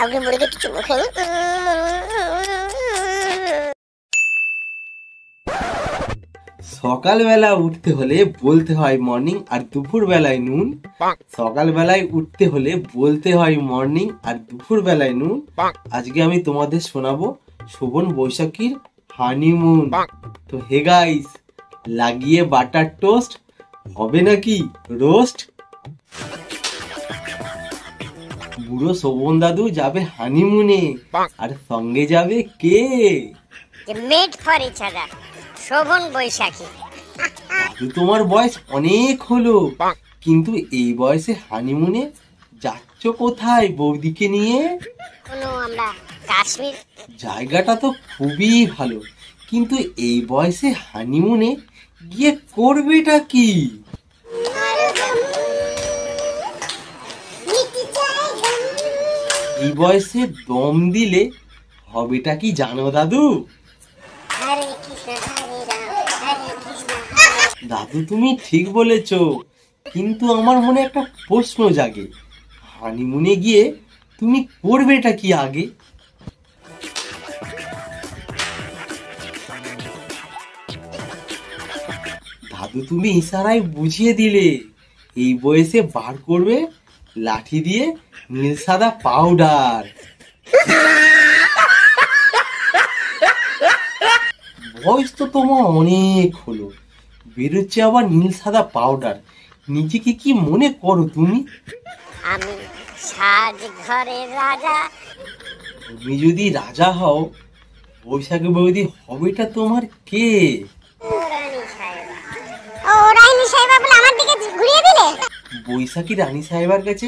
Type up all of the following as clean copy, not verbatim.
কাউকে মুড়ে একটু চুমু খাই। সকালবেলা উঠতে হলে বলতে হয় মর্নিং, আর দুপুর বেলায় নুন। সকালবেলায় উঠতে হলে বলতে হয় মর্নিং, আর দুপুর বেলায় নুন। আজকে আমি তোমাদের শোনাবো শোভন বৈশাখীর হানিমুন। তো হে গাইস, লাগিয়ে বাটার টোস্ট, হবে নাকি রোস্ট। বুড়ো শোভন দাদু যাবে হানিমুনে, আর সঙ্গে যাবে কে? Made for each other, Shovan Baishakhi. দাদু তোমার বয়স অনেক হলো, কিন্তু এই বয়সে হানিমুনে যাচ্ছ কোথায় বৌদিকে নিয়ে? আমরা কাশ্মীর। জায়গাটা তো খুবই ভালো, কিন্তু এই বয়সে হানিমুনে গিয়ে করবেটা কি? এই বয়সে দম দিলে হবেটা কি জানো দাদু? দাদু তুমি ঠিক বলেছো, কিন্তু আমার মনে একটা প্রশ্ন জাগে, হানিমুনে গিয়ে তুমি করবেটা কি আগে? দাদু তুমি ইশারায় বুঝিয়ে দিলে, এই বয়সে বার করবে লাঠি দিয়ে নীল সাদা পাউডার। বয়স তো তোমার অনেক হলো, বেরোচ্ছে আবার নীল সাদা পাউডার। নিজেকে কি মনে করো তুমি? আমি সাজ ঘরের রাজা। তুমি যদি রাজা হও, বৈশাখী বৌদি হবেটা তোমার কে? বৈশাখী রানী সাহেবার কাছে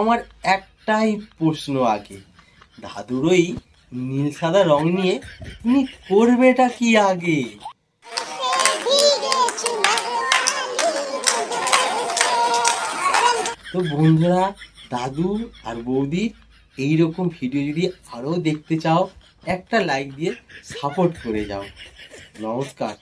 আমার একটাই প্রশ্ন আগে, দাদুর ওই নীল সাদা রং নিয়ে তুমি করবেটা কি আগে? তো বন্ধুরা, দাদু আর বৌদির এইরকম ভিডিও যদি আরো দেখতে চাও, একটা লাইক দিয়ে সাপোর্ট করে যাও। নমস্কার।